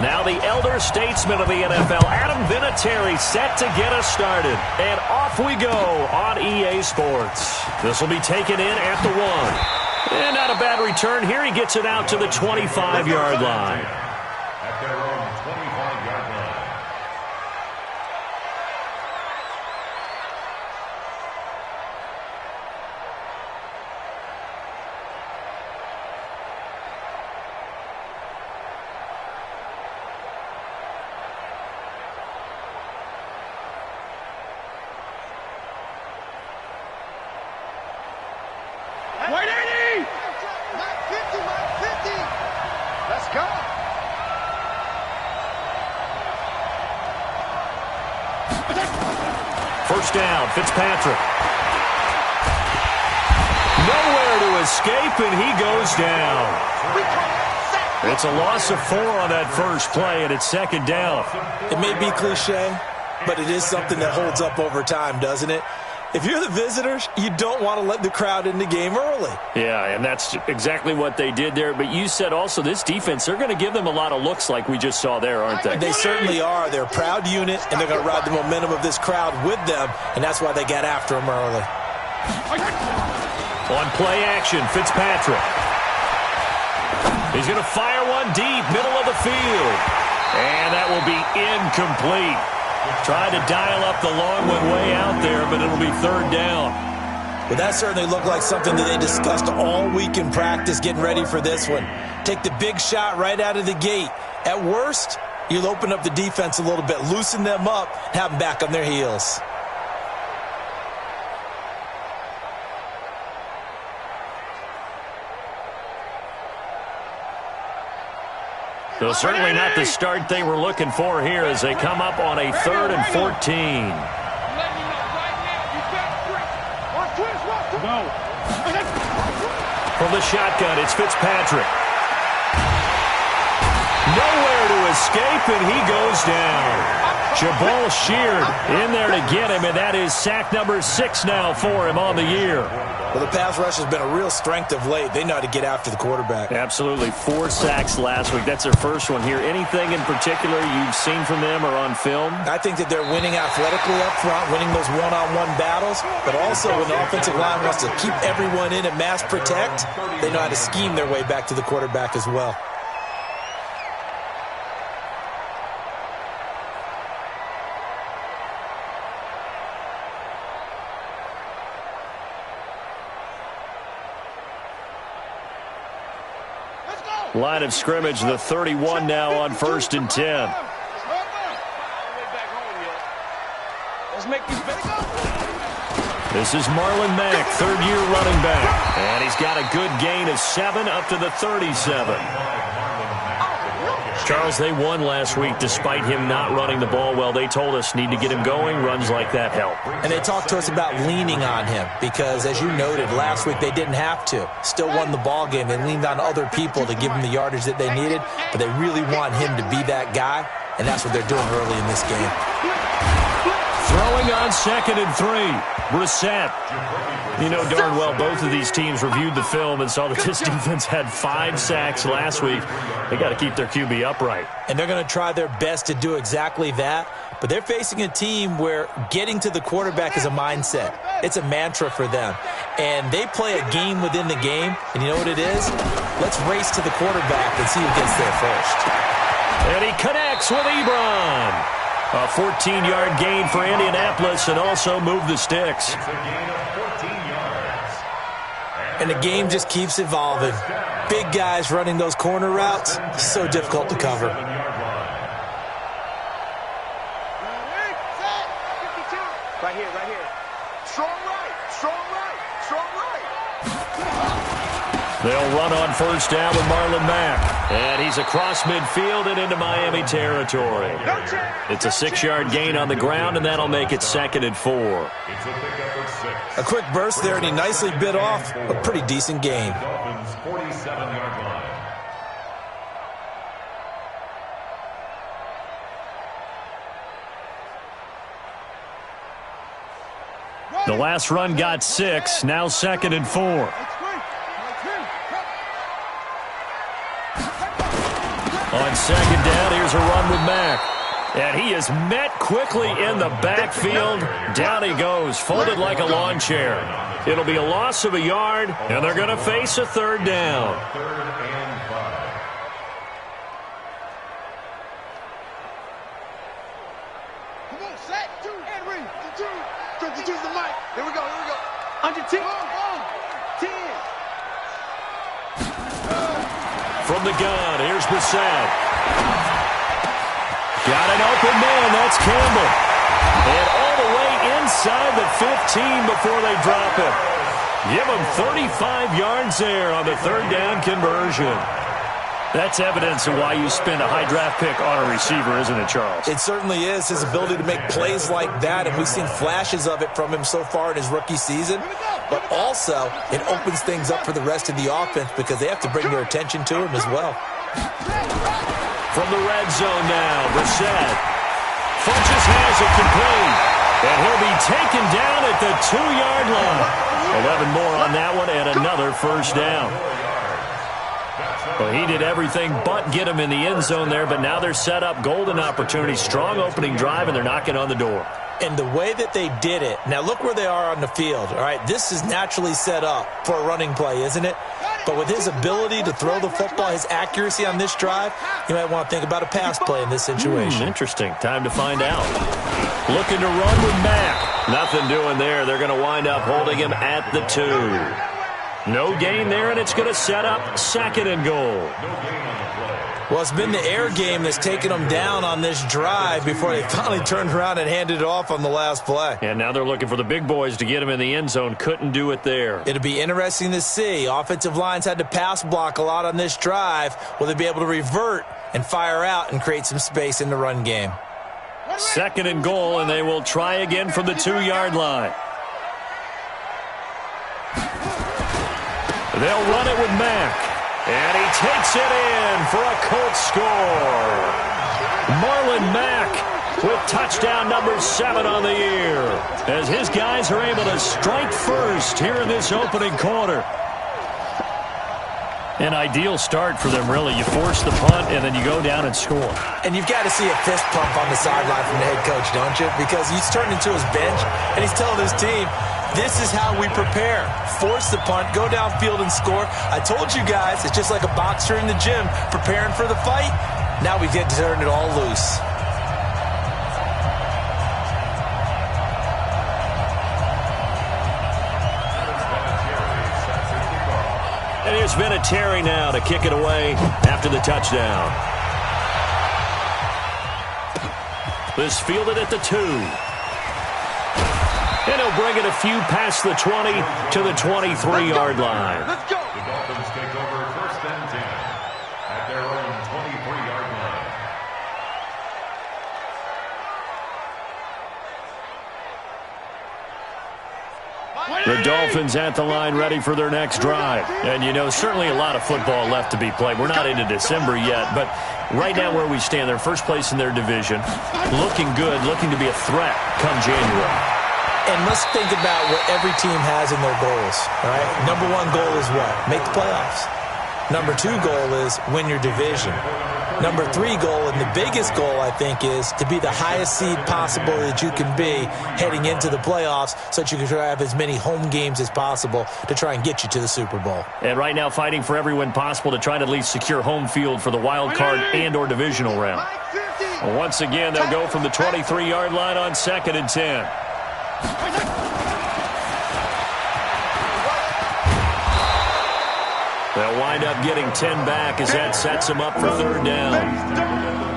Now the elder statesman of the NFL, Adam Vinatieri, set to get us started. And off we go on EA Sports. This will be taken in at the 1. And not a bad return here. He gets it out to the 25-yard line. At their own 25-yard line. First down, Fitzpatrick. Nowhere to escape, and he goes down. It's a loss of 4 on that first play, and it's second down. It may be cliche, but it is something that holds up over time, doesn't it? If you're the visitors, you don't want to let the crowd in the game early. Yeah, and that's exactly what they did there. But you said also this defense, they're going to give them a lot of looks like we just saw there, aren't they? They certainly are. They're a proud unit, and they're going to ride the momentum of this crowd with them, and that's why they got after them early. On play action, Fitzpatrick. He's going to fire one deep, middle of the field. And that will be incomplete. Tried to dial up the long one way out there, but it'll be third down. Well, that certainly looked like something that they discussed all week in practice getting ready for this one. Take the big shot right out of the gate. At worst, you'll open up the defense a little bit, loosen them up, have them back on their heels. So certainly not the start they were looking for here as they come up on a 3rd and 14. From the shotgun, it's Fitzpatrick. Nowhere to escape, and he goes down. Jabal Sheard in there to get him, and that is sack number 6 now for him on the year. Well, the pass rush has been a real strength of late. They know how to get after the quarterback. Absolutely. 4 sacks last week. That's their first one here. Anything in particular you've seen from them or on film? I think that they're winning athletically up front, winning those one-on-one battles, but also when the offensive line wants to keep everyone in and mass protect, they know how to scheme their way back to the quarterback as well. Line of scrimmage, the 31 now on 1st and 10. This is Marlon Mack, 3rd-year running back. And he's got a good gain of 7 up to the 37. Charles, they won last week despite him not running the ball well. They told us need to get him going. Runs like that help. And they talked to us about leaning on him because, as you noted, last week they didn't have to. Still won the ball game. They leaned on other people to give them the yardage that they needed, but they really want him to be that guy, and that's what they're doing early in this game. Throwing on 2nd and 3. Brissett. You know darn well both of these teams reviewed the film and saw that this defense had 5 sacks last week. They got to keep their QB upright. And they're going to try their best to do exactly that. But they're facing a team where getting to the quarterback is a mindset. It's a mantra for them. And they play a game within the game. And you know what it is? Let's race to the quarterback and see who gets there first. And he connects with Ebron. A 14-yard gain for Indianapolis and also move the sticks. It's a gain of 14 yards. And the game just keeps evolving. Big guys running those corner routes, so difficult to cover. Right here, right here. Strong right, strong right, strong right. They'll run on 1st down with Marlon Mack. And he's across midfield and into Miami territory. It's a 6-yard gain on the ground, and that'll make it 2nd and 4. It's a pickup of 6. A quick burst there, and he nicely bit off a pretty decent gain. Dolphins 47-yard line. The last run got 6, now 2nd and 4. On second down, here's a run with Mack. And he is met quickly in the backfield. Down he goes, folded like a lawn chair. It'll be a loss of a yard, and they're going to face a third down. Third and 5. Come on, set, 2, and read. 2. Don't you choose the mic. Here we go, here we go. 110. Go. 10. From the gun, here's Brissett. Got an open man, that's Campbell. And all the way inside the 15 before they drop it. Give him 35 yards there on the third down conversion. That's evidence of why you spend a high draft pick on a receiver, isn't it, Charles? It certainly is. His ability to make plays like that, and we've seen flashes of it from him so far in his rookie season. But also, it opens things up for the rest of the offense because they have to bring their attention to him as well. From the red zone now, Brissett. Funches has it complete. And he'll be taken down at the 2-yard line. 11 more on that one and another first down. Well, he did everything but get him in the end zone there, but now they're set up. Golden opportunity, strong opening drive, and they're knocking on the door. And the way that they did it, now look where they are on the field, all right? This is naturally set up for a running play, isn't it? But with his ability to throw the football, his accuracy on this drive, you might want to think about a pass play in this situation. Interesting. Time to find out. Looking to run with Mack. Nothing doing there. They're going to wind up holding him at the 2. No gain there, and it's going to set up second and goal. Well, it's been the air game that's taken them down on this drive before they finally turned around and handed it off on the last play. And now they're looking for the big boys to get him in the end zone. Couldn't do it there. It'll be interesting to see. Offensive lines had to pass block a lot on this drive. Will they be able to revert and fire out and create some space in the run game? Second and goal, and they will try again from the 2-yard line. They'll run it with Mack. And he takes it in for a Colts score. Marlon Mack with touchdown number 7 on the year. As his guys are able to strike first here in this opening quarter. An ideal start for them, really. You force the punt, and then you go down and score. And you've got to see a fist pump on the sideline from the head coach, don't you? Because he's turned into his bench, and he's telling his team, this is how we prepare. Force the punt, go downfield and score. I told you guys, it's just like a boxer in the gym preparing for the fight. Now we get to turn it all loose. And here's Vinatieri now to kick it away after the touchdown. This fielded at the 2. And he'll bring it a few past the 20 to the 23-yard line. Let's go. The Dolphins take over first and 10 at their own 23-yard line. The Dolphins at the line ready for their next drive. And, you know, certainly a lot of football left to be played. We're not into December yet, but right now where we stand, they're first place in their division. Looking good, looking to be a threat come January. And let's think about what every team has in their goals, all right? Number 1 goal is what? Make the playoffs. Number 2 goal is win your division. Number 3 goal, and the biggest goal, I think, is to be the highest seed possible that you can be heading into the playoffs so that you can try to have as many home games as possible to try and get you to the Super Bowl. And right now fighting for every win possible to try to at least secure home field for the wild card and or divisional round. Once again, they'll go from the 23-yard line on second and 10. They'll wind up getting 10 back as that sets them up for third down.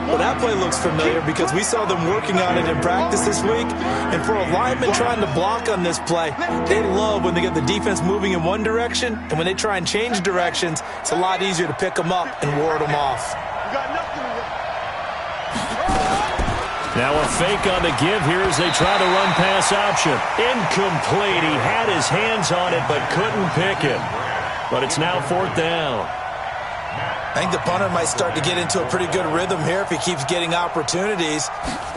Well, that play looks familiar because we saw them working on it in practice this week. And for a lineman trying to block on this play, they love when they get the defense moving in one direction. And when they try and change directions, it's a lot easier to pick them up and ward them off. Now a fake on the give here as they try to run pass option. Incomplete. He had his hands on it but couldn't pick it. But it's now fourth down. I think the punter might start to get into a pretty good rhythm here if he keeps getting opportunities.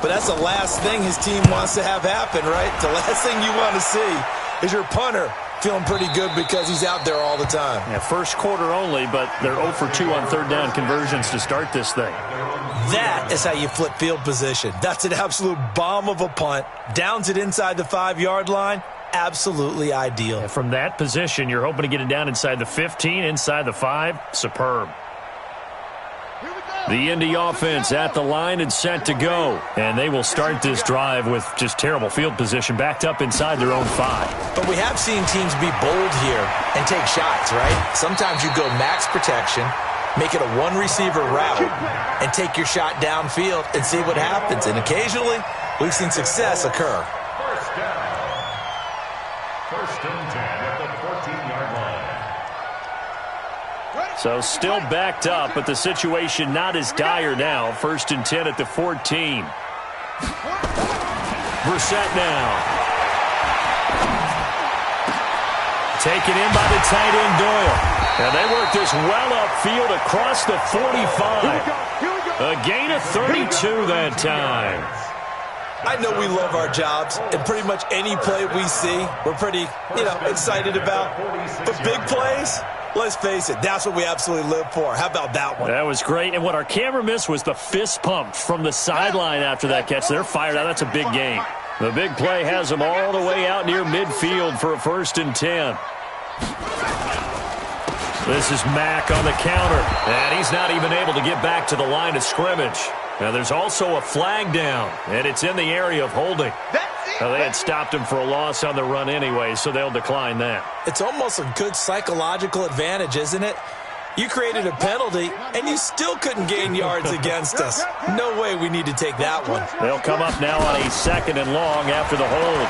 But that's the last thing his team wants to have happen, right? The last thing you want to see is your punter Feeling pretty good because he's out there all the time. Yeah, first quarter only, but they're 0 for 2 on third down conversions to start this thing. That is how you flip field position. That's an absolute bomb of a punt. Downs it inside the 5-yard line. Absolutely ideal. And from that position, you're hoping to get it down inside the 15, inside the 5. Superb. The Indy offense at the line and set to go. And they will start this drive with just terrible field position backed up inside their own 5. But we have seen teams be bold here and take shots, right? Sometimes you go max protection, make it a one-receiver route, and take your shot downfield and see what happens. And occasionally, we've seen success occur. First down. First and 10 at the 14-yard line. So still backed up, but the situation not as dire now. First and 10 at the 14. Brissett now. Taken in by the tight end Doyle. And they work this well upfield across the 45. A gain of 32 that time. I know we love our jobs, and pretty much any play we see, we're pretty, excited about. But big plays, let's face it, that's what we absolutely live for. How about that one? That was great, and what our camera missed was the fist pump from the sideline after that catch. They're fired out. That's a big gain. The big play has them all the way out near midfield for a first and 10. This is Mack on the counter, and he's not even able to get back to the line of scrimmage. Now, there's also a flag down, and it's in the area of holding. Now, they had stopped him for a loss on the run anyway, so they'll decline that. It's almost a good psychological advantage, isn't it? You created a penalty, and you still couldn't gain yards against us. No way we need to take that one. They'll come up now on a second and long after the hold.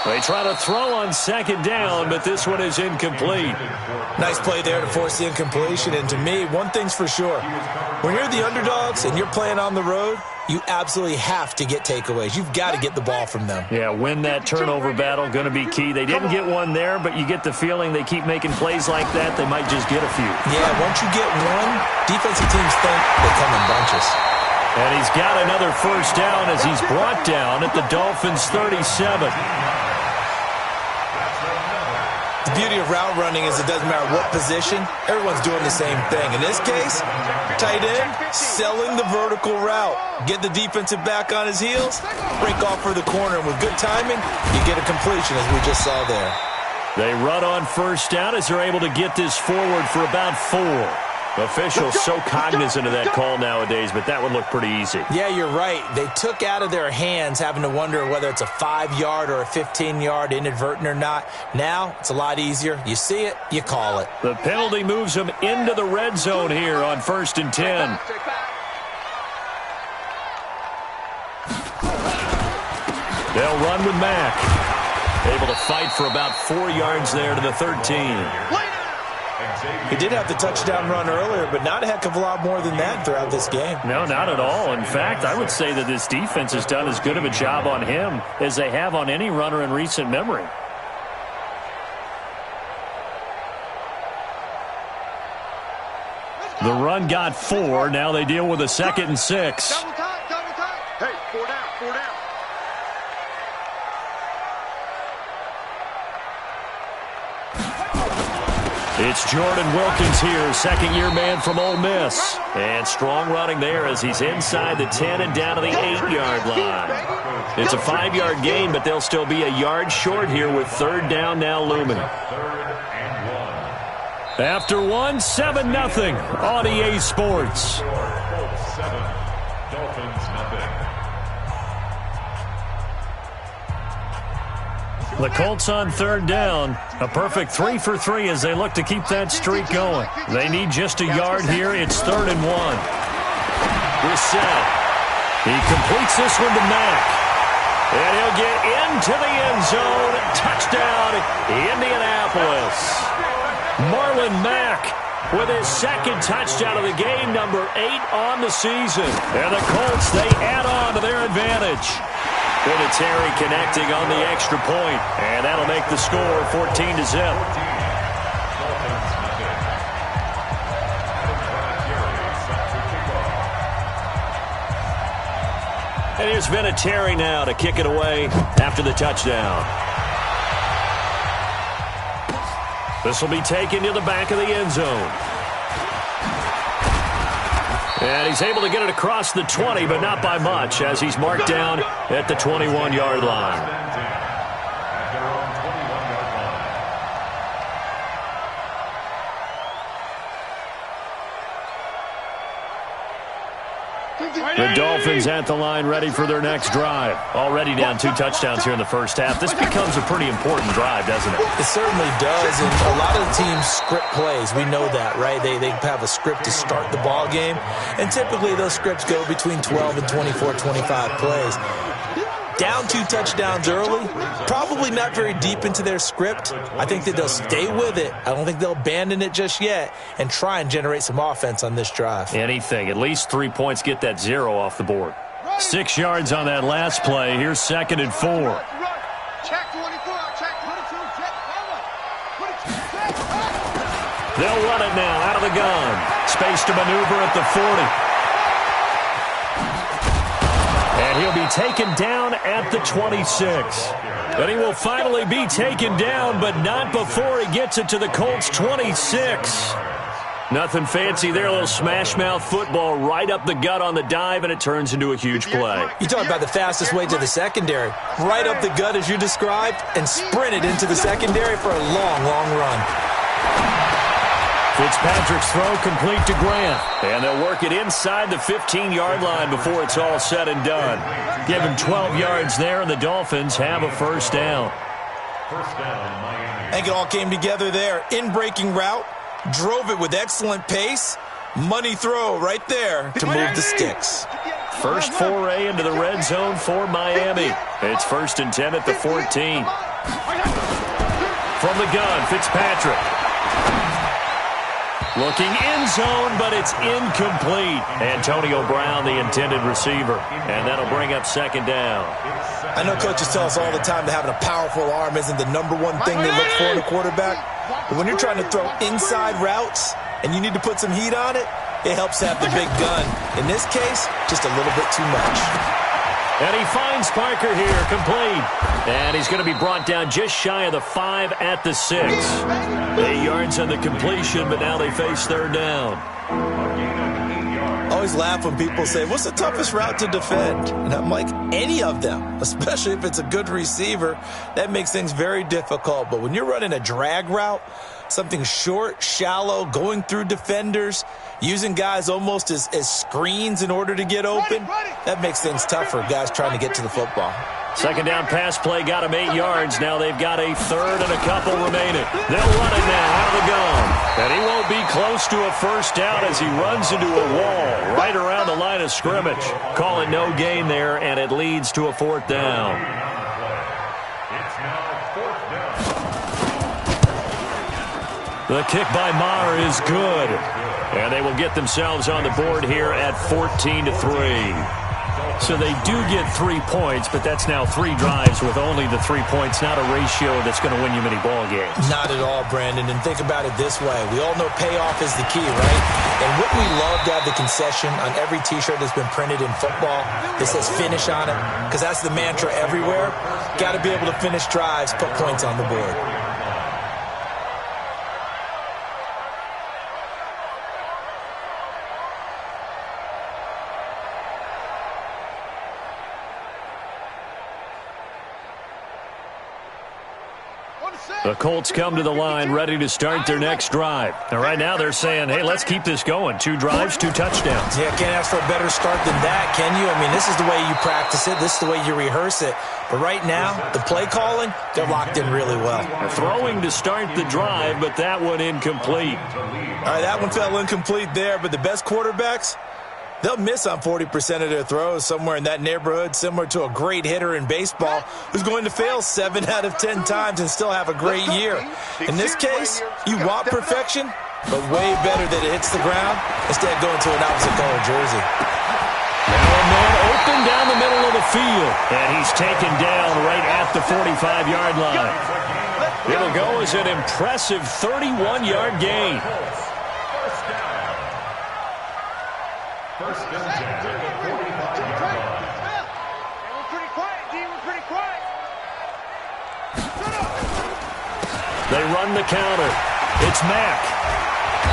They try to throw on second down, but this one is incomplete. Nice play there to force the incompletion. And to me, one thing's for sure. When you're the underdogs and you're playing on the road, you absolutely have to get takeaways. You've got to get the ball from them. Yeah, win that turnover battle, going to be key. They didn't get one there, but you get the feeling they keep making plays like that, they might just get a few. Yeah, once you get one, defensive teams think they come in bunches. And he's got another first down as he's brought down at the Dolphins' 37. The beauty of route running is it doesn't matter what position, everyone's doing the same thing. In this case, tight end, selling the vertical route. Get the defensive back on his heels, break off for the corner, and with good timing, you get a completion as we just saw there. They run on first down as they're able to get this forward for about 4. Officials so cognizant of that call nowadays, but that would look pretty easy. Yeah, you're right. They took out of their hands having to wonder whether it's a 5-yard or a 15-yard inadvertent or not. Now, it's a lot easier. You see it, you call it. The penalty moves them into the red zone here on first and 10. They'll run with Mack. Able to fight for about 4 yards there to the 13. He did have the touchdown run earlier, but not a heck of a lot more than that throughout this game. No, not at all. In fact, I would say that this defense has done as good of a job on him as they have on any runner in recent memory. The run got 4. Now they deal with a 2nd and 6. Double time, double time. Hey, 4 down, 4 down. It's Jordan Wilkins here, second-year man from Ole Miss. And strong running there as he's inside the 10 and down to the 8-yard line. It's a 5-yard gain, but they'll still be a yard short here with third down now looming. After 1, 7-0 on EA Sports. 7, Dolphins nothing. The Colts on third down. A perfect 3 for 3 as they look to keep that streak going. They need just a yard here. It's 3rd and 1. Brissett. He completes this one to Mack. And he'll get into the end zone. Touchdown, Indianapolis. Marlon Mack with his second touchdown of the game, number 8 on the season. And the Colts, they add on to their advantage. Vinatieri connecting on the extra point, and that'll make the score 14-0. And And here's Vinatieri now to kick it away after the touchdown. This will be taken to the back of the end zone. And he's able to get it across the 20, but not by much, as he's marked down at the 21-yard line. The Dolphins at the line, ready for their next drive. Already down 2 touchdowns here in the first half. This becomes a pretty important drive, doesn't it? It certainly does, and a lot of the teams script plays. We know that, right? They have a script to start the ball game, and typically those scripts go between 12 and 24, 25 plays. Down 2 touchdowns early, probably not very deep into their script. I think that they'll stay with it. I don't think they'll abandon it just yet and try and generate some offense on this drive. Anything. At least 3 points, get that 0 off the board. 6 yards on that last play. Here's 2nd and 4. Check 24, check 22, check cover. 22, check. They'll run it now out of the gun. Space to maneuver at the 40. And he'll be taken down at the 26. And he will finally be taken down, but not before he gets it to the Colts' 26. Nothing fancy there. A little smash-mouth football right up the gut on the dive, and it turns into a huge play. You talk about the fastest way to the secondary. Right up the gut, as you described, and sprinted into the secondary for a long, long run. Fitzpatrick's throw complete to Grant. And they'll work it inside the 15-yard line before it's all said and done. Give him 12 yards there, and the Dolphins have a first down. I think it all came together there. In-breaking route, drove it with excellent pace. Money throw right there to move the sticks. First foray into the red zone for Miami. It's 1st and 10 at the 14. From the gun, Fitzpatrick. Looking end zone, but it's incomplete. Antonio Brown, the intended receiver. And that'll bring up 2nd down. I know coaches tell us all the time that having a powerful arm isn't the #1 thing they look for in a quarterback. But when you're trying to throw inside routes and you need to put some heat on it, it helps to have the big gun. In this case, just a little bit too much. And he finds Parker here, complete. And he's going to be brought down just shy of the 5 at the 6. 8 yards on the completion, but now they face 3rd down. I always laugh when people say, what's the toughest route to defend? And I'm like, any of them, especially if it's a good receiver. That makes things very difficult. But when you're running a drag route, something short, shallow, going through defenders, using guys almost as screens in order to get open, that makes things tough for guys trying to get to the football. 2nd down pass play got him 8 yards. Now they've got a 3rd and a couple remaining. They'll run it now out of the gun. And he won't be close to a first down as he runs into a wall right around the line of scrimmage. Call it no gain there, and it leads to a 4th down. It's now 4th down. The kick by Maher is good. And they will get themselves on the board here at 14-3. So they do get 3 points, but that's now 3 drives with only the 3 points, not a ratio that's going to win you many ball games. Not at all, Brandon. And think about it this way. We all know payoff is the key, right? And wouldn't we love to have the concession on every T-shirt that's been printed in football that says finish on it? Because that's the mantra everywhere. Got to be able to finish drives, put points on the board. The Colts come to the line ready to start their next drive. And right now they're saying, hey, let's keep this going. 2 drives, 2 touchdowns. Yeah, can't ask for a better start than that, can you? I mean, this is the way you practice it. This is the way you rehearse it. But right now, the play calling, they're locked in really well. Throwing to start the drive, but that one incomplete. All right, that one fell incomplete there, but the best quarterbacks, they'll miss on 40% of their throws, somewhere in that neighborhood, similar to a great hitter in baseball who's going to fail 7 out of 10 times and still have a great year. In this case, you want perfection, but way better that it hits the ground instead of going to an opposite color jersey. Now a man open down the middle of the field, and he's taken down right at the 45-yard line. It'll go as an impressive 31-yard gain. First and 10 at the 45-yard line. They run the counter. It's Mack.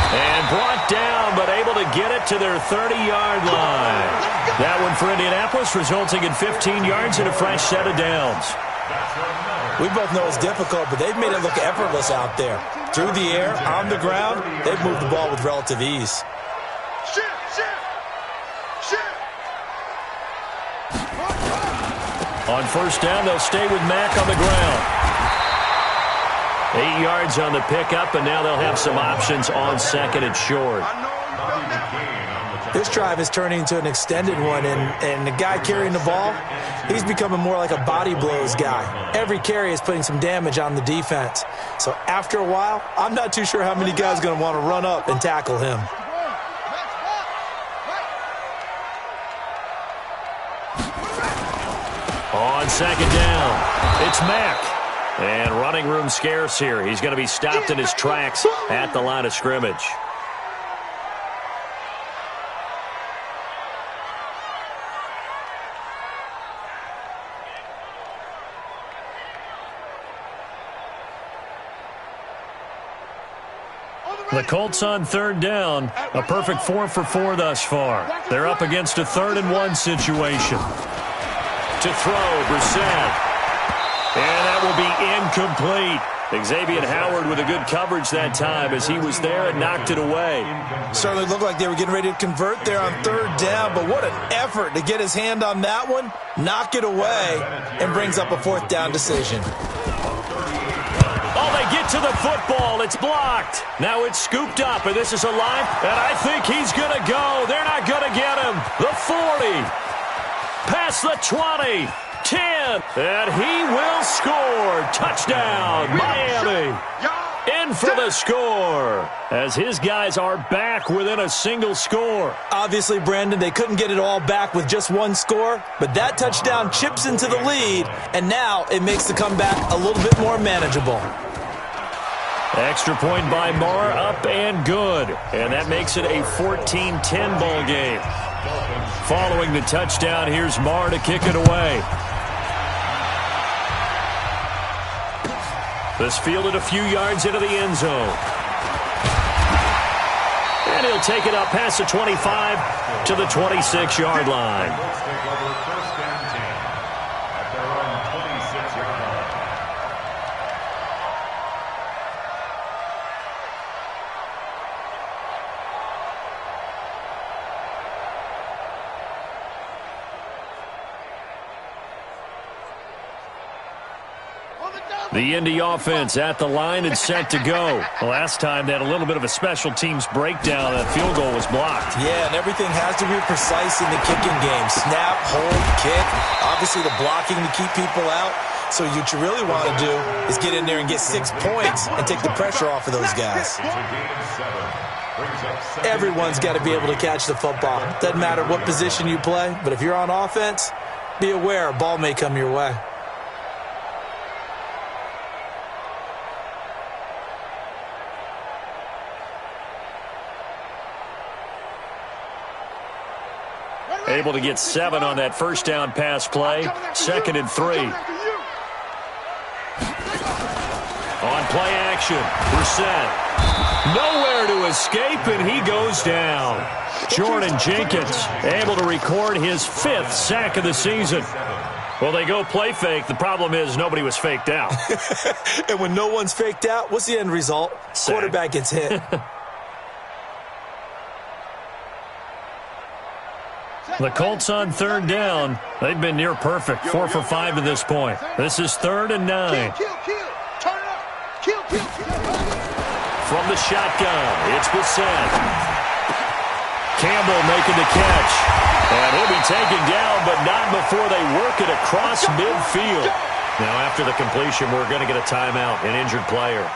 And brought down, but able to get it to their 30-yard line. That one for Indianapolis, resulting in 15 yards and a fresh set of downs. We both know it's difficult, but they've made it look effortless out there. Through the air, on the ground, they've moved the ball with relative ease. On first down, they'll stay with Mack on the ground. 8 yards on the pickup, and now they'll have some options on second and short. This drive is turning into an extended one, and the guy carrying the ball, he's becoming more like a body blows guy. Every carry is putting some damage on the defense. So after a while, I'm not too sure how many guys are going to want to run up and tackle him. On second down, it's Mack. And running room scarce here. He's going to be stopped in his tracks at the line of scrimmage. The Colts on third down, a perfect 4 for 4 thus far. They're up against a 3rd and 1 situation. To throw, Brissett. And that will be incomplete. Xavier Howard with a good coverage that time as he was there and knocked it away. Certainly looked like they were getting ready to convert there on third down, but what an effort to get his hand on that one, knock it away, and brings up a 4th down decision. Oh, they get to the football. It's blocked. Now it's scooped up, and this is a line, and I think he's going to go. They're not going to get him. The 40. Past the 20. 10. And he will score. Touchdown, Miami. In for the score as his guys are back within a single score. Obviously, Brandon, they couldn't get it all back with just one score, but that touchdown chips into the lead, and now it makes the comeback a little bit more manageable. Extra point by Marr, up and good. And that makes it a 14-10 ball game. Following the touchdown, here's Marr to kick it away. This fielded a few yards into the end zone. And he'll take it up past the 25 to the 26-yard line. The Indy offense at the line and set to go. Last time they had a little bit of a special teams breakdown. That field goal was blocked. Yeah, and everything has to be precise in the kicking game. Snap, hold, kick. Obviously the blocking to keep people out. So what you really want to do is get in there and get 6 points and take the pressure off of those guys. Everyone's got to be able to catch the football. Doesn't matter what position you play, but if you're on offense, be aware a ball may come your way. Able to get 7 on that first down pass play. 2nd and 3. On play action, Brissett. Nowhere to escape, and he goes down. Jordan Jenkins able to record his 5th sack of the season. Well, they go play fake. The problem is nobody was faked out. And when no one's faked out, what's the end result? Sack. Quarterback gets hit. The Colts on third down. They've been near perfect. 4 for 5 to this point. This is 3rd and 9. From the shotgun, it's Brissett. Campbell making the catch. And he'll be taken down, but not before they work it across midfield. Now, after the completion, we're going to get a timeout, an injured player.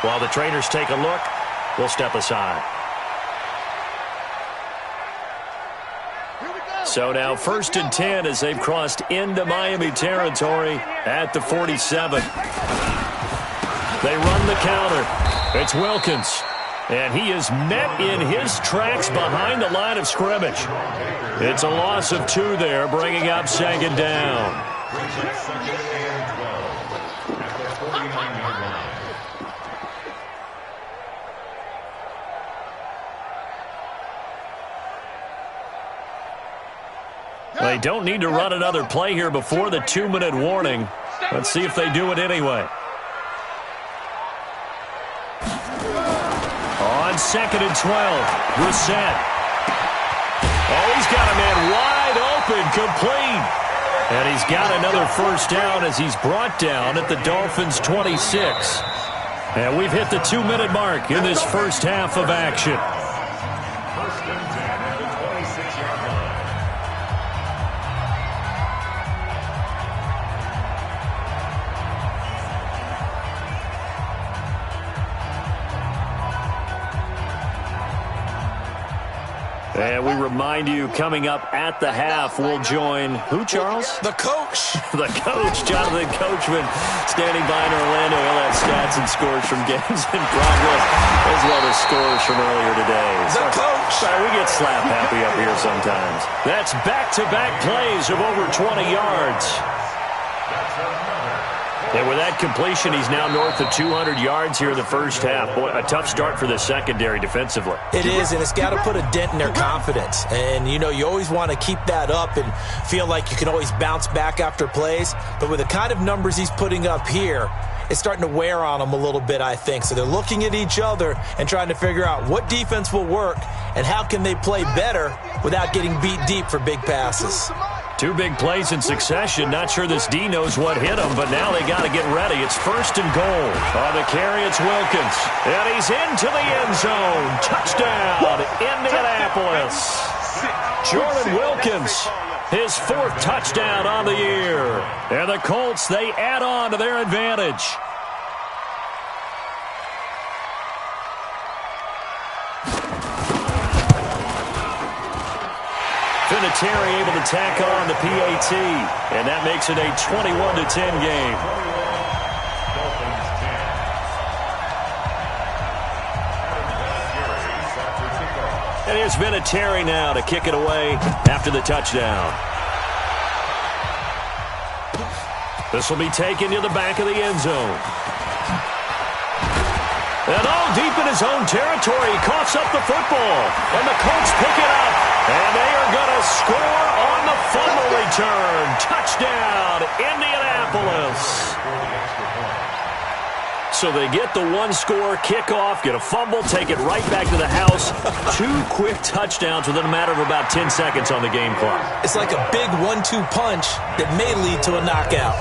While the trainers take a look, we'll step aside. So now 1st and 10 as they've crossed into Miami territory at the 47. They run the counter. It's Wilkins. And he is met in his tracks behind the line of scrimmage. It's a loss of 2 there, bringing up 2nd down. They don't need to run another play here before the 2-minute warning. Let's see if they do it anyway. On 2nd and 12, Brissett. Oh, he's got a man wide open, complete. And he's got another first down as he's brought down at the Dolphins' 26. And we've hit the 2-minute mark in this first half of action. First and 10 at the 26-yard line. And we remind you, coming up at the half, we'll join who, Charles? The coach. The coach, Jonathan Coachman, standing by in Orlando. He'll have stats and scores from games in progress, as well as scores from earlier today. The coach. Sorry, we get slap happy up here sometimes. That's back-to-back plays of over 20 yards. And with that completion, he's now north of 200 yards here in the first half. Boy, a tough start for the secondary defensively. It is, and it's got to put a dent in their confidence. And, you know, you always want to keep that up and feel like you can always bounce back after plays. But with the kind of numbers he's putting up here, it's starting to wear on them a little bit, I think. So they're looking at each other and trying to figure out what defense will work and how can they play better without getting beat deep for big passes. 2 big plays in succession. Not sure this D knows what hit him, but now they got to get ready. It's 1st and goal. On the carry, it's Wilkins. And he's into the end zone. Touchdown, Indianapolis. Jordan Wilkins, his 4th touchdown on the year. And the Colts, they add on to their advantage. Vinatieri able to tack on the PAT, and that makes it a 21-10 game. And here's Vinatieri now to kick it away after the touchdown. This will be taken to the back of the end zone. And all deep in his own territory, he coughs up the football. And the Colts pick it up. And they are going to score on the fumble return. Touchdown, Indianapolis. So they get the 1-score kickoff, get a fumble, take it right back to the house. 2 quick touchdowns within a matter of about 10 seconds on the game clock. It's like a big 1-2 punch that may lead to a knockout.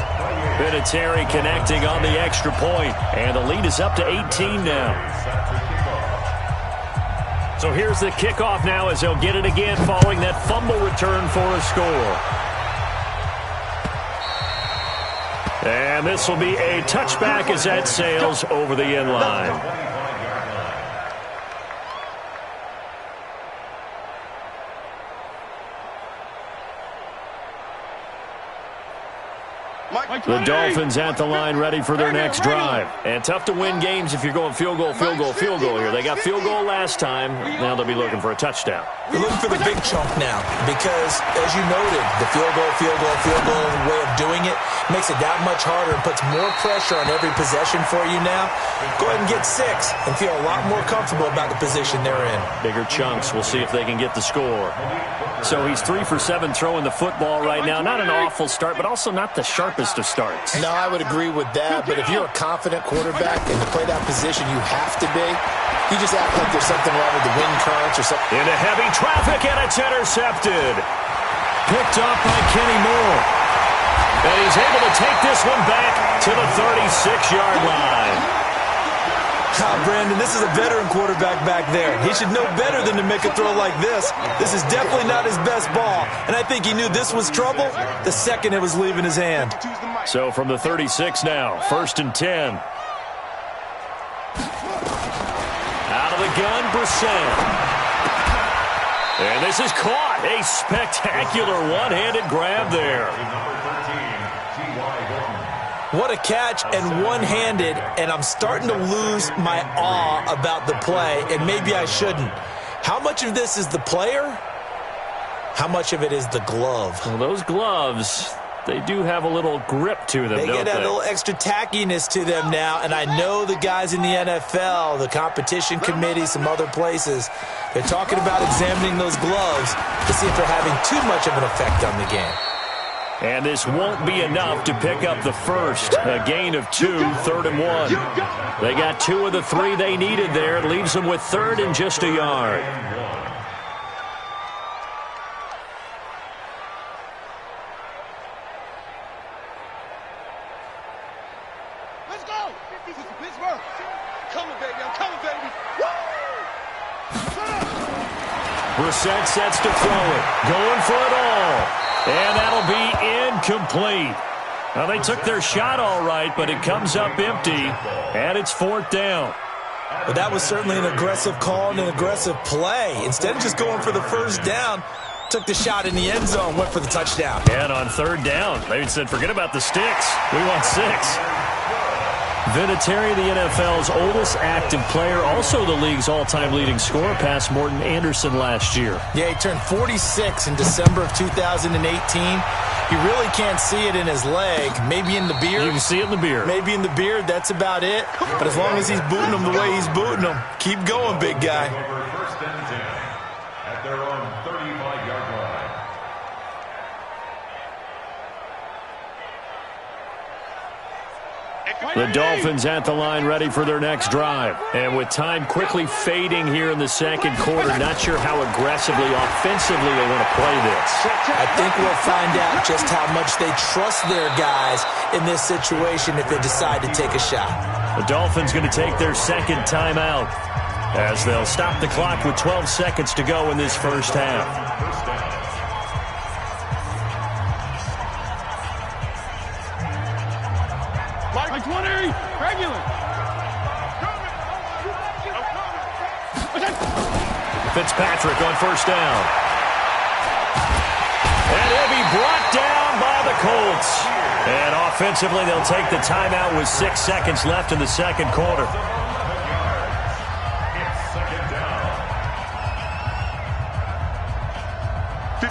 Vinatieri connecting on the extra point, and the lead is up to 18 now. So here's the kickoff now as they'll get it again following that fumble return for a score. And this will be a touchback as that sails over the end line. The Dolphins at the line ready for their next drive. And tough to win games if you're going field goal here. They got field goal last time. Now they'll be looking for a touchdown. They're looking for the big chunk now because, as you noted, the field goal way of doing it makes it that much harder and puts more pressure on every possession for you now. Go ahead and get 6 and feel a lot more comfortable about the position they're in. Bigger chunks. We'll see if they can get the score. So he's 3 for 7 throwing the football right now. Not an awful start, but also not the sharpest of starts. No, I would agree with that. But if you're a confident quarterback and to play that position, you have to be. You just act like there's something wrong with the wind currents or something. Into heavy traffic, and it's intercepted. Picked up by Kenny Moore. And he's able to take this one back to the 36-yard line. Brandon, this is a veteran quarterback back there. He should know better than to make a throw like this. This is definitely not his best ball. And I think he knew this was trouble the second it was leaving his hand. So from the 36 now, 1st and 10. Out of the gun, Brissett. And this is caught. A spectacular one-handed grab there. What a catch and one-handed, and I'm starting to lose my awe about the play, and maybe I shouldn't. How much of this is the player? How much of it is the glove? Well, those gloves, they do have a little grip to them, They don't get a they? little extra tackiness to them now, and I know the guys in the NFL, the competition committee, some other places, they're talking about examining those gloves to see if they're having too much of an effect on the game. And this won't be enough to pick up the first. A gain of 2, 3rd and 1. They got 2 of the 3 they needed there. It leaves them with 3rd and just a yard. Let's go. Pittsburgh. Coming, baby. I'm coming, baby. Brissett sets to throw it. Going for it all. And that'll be incomplete. Now, they took their shot all right, but it comes up empty, and it's 4th down. But that was certainly an aggressive call and an aggressive play. Instead of just going for the first down, took the shot in the end zone, went for the touchdown. And on 3rd down, they said, forget about the sticks. We want 6. Vinatieri, the NFL's oldest active player, also the league's all-time leading scorer, past Morton Anderson last year. Yeah, he turned 46 in December of 2018. He really can't see it in his leg. Maybe in the beard. You can see it in the beard. Maybe in the beard. That's about it. But as long as he's booting them the way he's booting them, keep going, big guy. First and 10 at their own 35-yard line. The Dolphins at the line, ready for their next drive. And with time quickly fading here in the second quarter, not sure how aggressively, offensively they want to play this. I think we'll find out just how much they trust their guys in this situation if they decide to take a shot. The Dolphins going to take their second timeout as they'll stop the clock with 12 seconds to go in this first half. Like 20, regular. Fitzpatrick on first down. And he'll be brought down by the Colts. And offensively, they'll take the timeout with 6 seconds left in the second quarter.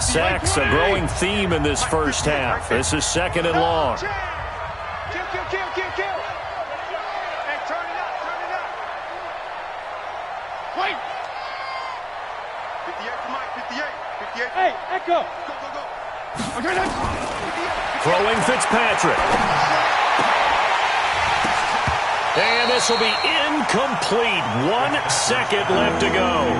Sacks, a growing theme in this first half. This is 2nd and long. Kill. Hey, turn it up. Wait. 58 to Mike, 58. Hey, Echo. Go. Okay, that's 58. Throwing Fitzpatrick. And this will be incomplete. 1 second left to go.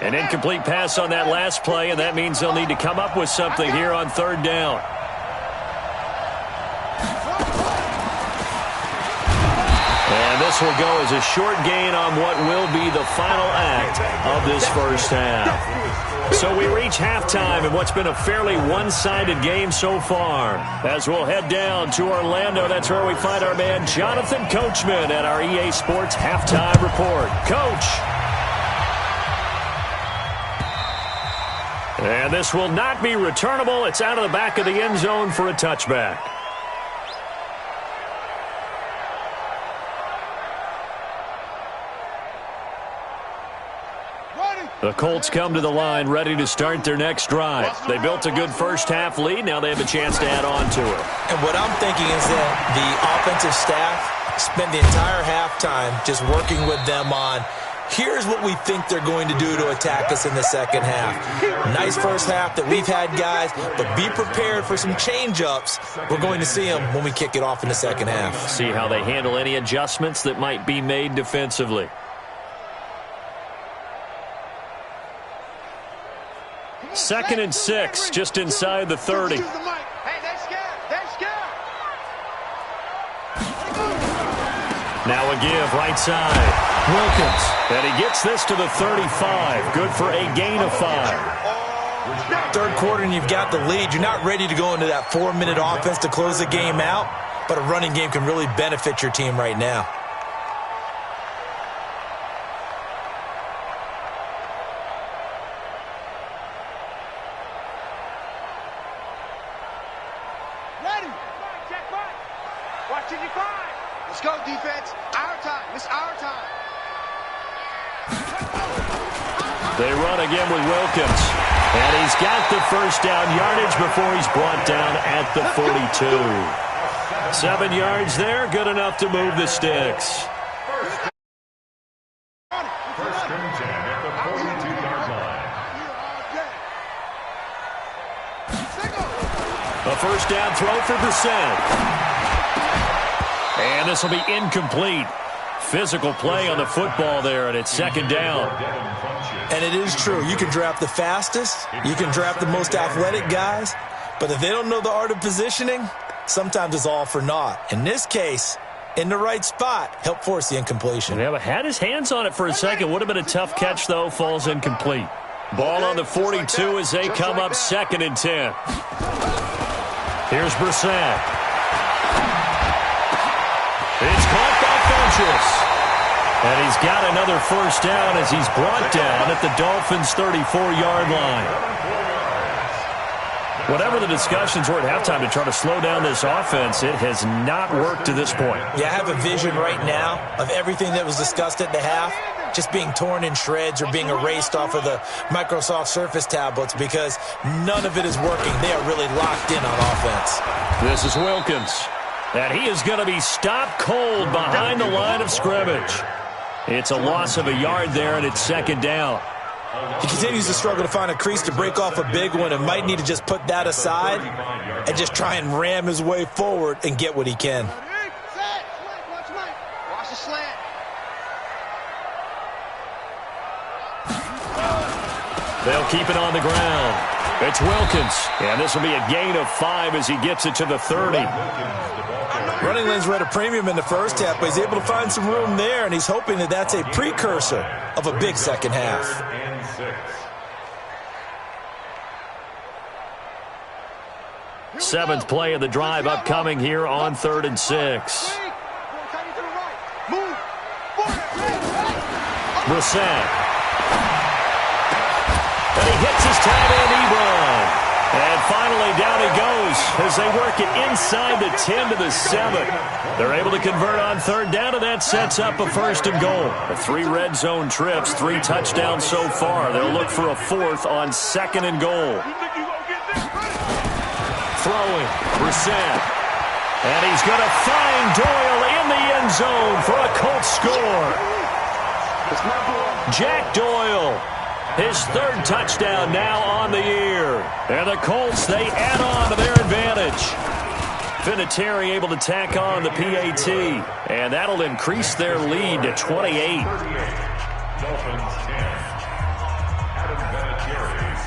An incomplete pass on that last play, and that means they'll need to come up with something here on 3rd down. And this will go as a short gain on what will be the final act of this first half. So we reach halftime in what's been a fairly one-sided game so far. As we'll head down to Orlando, that's where we find our man Jonathan Coachman at our EA Sports Halftime Report. Coach. And this will not be returnable. It's out of the back of the end zone for a touchback. The Colts come to the line ready to start their next drive. They built a good first half lead. Now they have a chance to add on to it. And what I'm thinking is that the offensive staff spent the entire halftime just working with them on, here's what we think they're going to do to attack us in the second half. Nice first half that we've had, guys, but be prepared for some change-ups. We're going to see them when we kick it off in the second half. See how they handle any adjustments that might be made defensively. Second and 6, just inside the 30. Hey, they're scared. Now a give right side. Wilkins. And he gets this to the 35. Good for a gain of 5. Third quarter and you've got the lead. You're not ready to go into that 4-minute offense to close the game out, but a running game can really benefit your team right now. It's our time. They run again with Wilkins. And he's got the first down yardage before he's brought down at the 42. 7 yards there, good enough to move the sticks. First and 10 at the 42-yard line. A first down throw for Brissett. And this will be incomplete. Physical play on the football there, and it's second down. And it is true. You can draft the fastest. You can draft the most athletic guys. But if they don't know the art of positioning, sometimes it's all for naught. In this case, in the right spot, help force the incompletion. Yeah, but had his hands on it for a second. Would have been a tough catch, though. Falls incomplete. Ball on the 42 as they come up second and 10. Here's Brissett. It's caught by Funchess. And he's got another first down as he's brought down at the Dolphins' 34-yard line. Whatever the discussions were at halftime to try to slow down this offense, it has not worked to this point. Yeah, I have a vision right now of everything that was discussed at the half just being torn in shreds or being erased off of the Microsoft Surface tablets because none of it is working. They are really locked in on offense. This is Wilkins. And he is going to be stopped cold behind the line of scrimmage. It's a loss of a yard there, and it's second down. He continues to struggle to find a crease to break off a big one and might need to just put that aside and just try and ram his way forward and get what he can. Watch the slant. They'll keep it on the ground. It's Wilkins, and this will be a gain of 5 as he gets it to the 30. Running lanes were at a premium in the first half, but he's able to find some room there, and he's hoping that that's a precursor of a big second half. Seventh play of the drive upcoming here on 3rd and 6. Brissett. And he hits his tight end, Ebron. And finally, down he goes as they work it inside the 10 to the 7. They're able to convert on 3rd down, and that sets up a 1st and goal. 3 red zone trips, 3 touchdowns so far. They'll look for a 4th on 2nd and goal. Throwing, Brissett. And he's going to find Doyle in the end zone for a Colts score. Jack Doyle. His 3rd touchdown now on the year. And the Colts, they add on to their advantage. Vinatieri able to tack on the PAT. And that'll increase their lead to 28.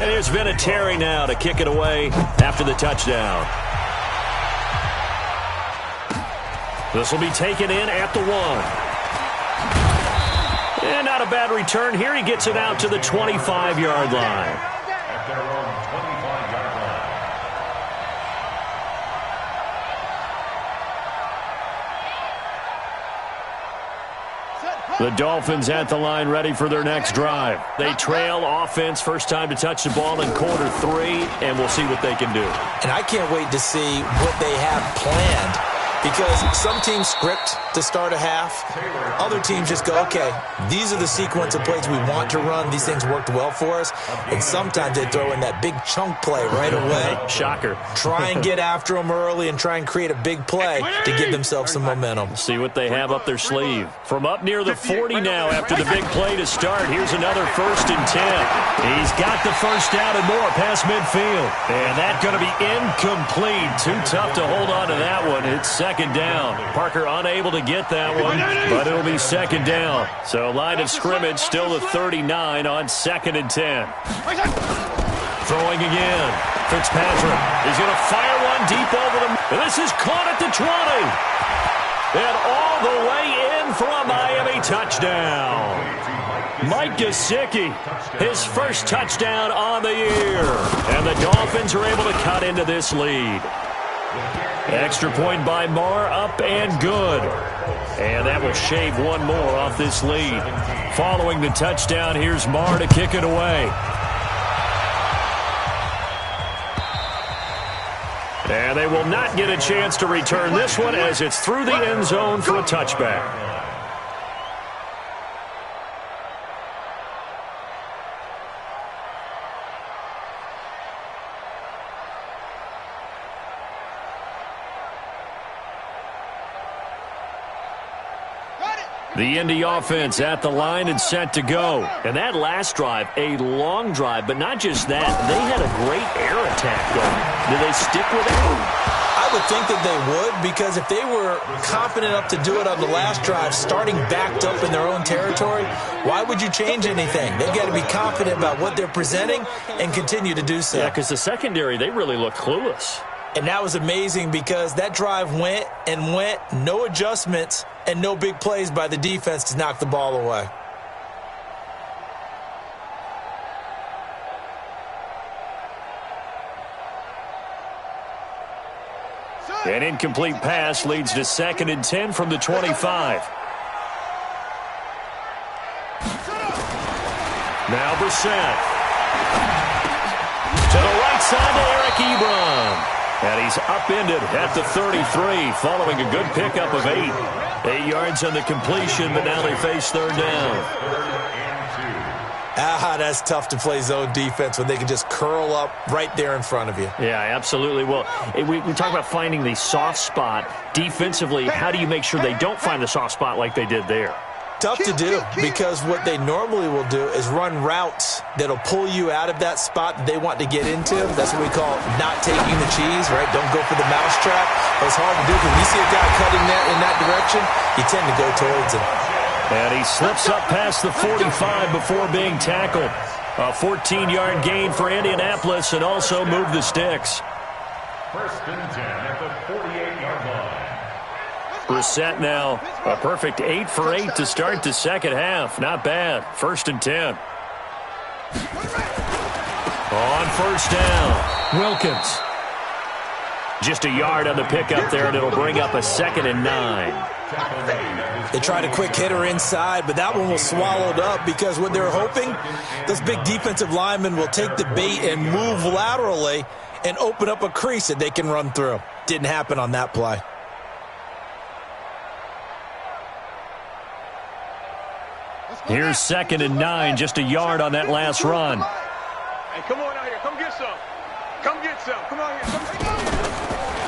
And here's Vinatieri now to kick it away after the touchdown. This will be taken in at the 1. And not a bad return here. He gets it out to the 25-yard line. At their own 25-yard line. The Dolphins at the line ready for their next drive. They trail offense, first time to touch the ball in quarter 3, and we'll see what they can do. And I can't wait to see what they have planned. Because some teams script to start a half. Other teams just go, okay, these are the sequence of plays we want to run. These things worked well for us. And sometimes they throw in that big chunk play right away. Shocker. Try and get after them early and try and create a big play to give themselves some momentum. See what they have up their sleeve. From up near the 40 now after the big play to start. Here's another 1st and 10. He's got the first down and more past midfield. And that's going to be incomplete. Too tough to hold on to that one. It's second down. Parker unable to get that one, but it'll be second down. So line of scrimmage still the 39 on 2nd and 10. Throwing again. Fitzpatrick. He's going to fire one deep over them. This is caught at the 20. And all the way in for a Miami touchdown. Mike Gesicki, his first touchdown on the year. And the Dolphins are able to cut into this lead. Extra point by Marr, up and good. And that will shave one more off this lead. Following the touchdown, here's Marr to kick it away. And they will not get a chance to return this one as it's through the end zone for a touchback. The Indy offense at the line and set to go. And that last drive, a long drive, but not just that. They had a great air attack going. Do they stick with it? I would think that they would, because if they were confident enough to do it on the last drive, starting backed up in their own territory, why would you change anything? They've got to be confident about what they're presenting and continue to do so. Yeah, because the secondary, they really look clueless. And that was amazing because that drive went and went, no adjustments, and no big plays by the defense to knock the ball away. An incomplete pass leads to 2nd and 10 from the 25. Now Brissett. To the right side to Eric Ebron. And he's upended at the 33 following a good pickup of 8. 8 yards on the completion, but now they face 3rd down. That's tough to play zone defense when they can just curl up right there in front of you. Yeah, absolutely. Well, we talk about finding the soft spot. Defensively, how do you make sure they don't find the soft spot like they did there? Tough to do, because what they normally will do is run routes that'll pull you out of that spot that they want to get into. That's what we call not taking the cheese, right? Don't go for the mousetrap. It's hard to do because when you see a guy cutting that in that direction, you tend to go towards him. And he slips up past the 45 before being tackled. A 14-yard gain for Indianapolis and also move the sticks. 1st and 10 at the 48-yard line. Brissett now a perfect 8 for 8 to start the second half. Not bad. 1st and 10. On 1st down, Wilkins. Just a yard on the pickup there, and it'll bring up a 2nd and 9. They tried a quick hitter inside, but that one was swallowed up because what they're hoping, those big defensive linemen will take the bait and move laterally and open up a crease that they can run through. Didn't happen on that play. Here's 2nd and 9, just a yard on that last run. Hey, come on out here. Come get some. Come get some. Come on here.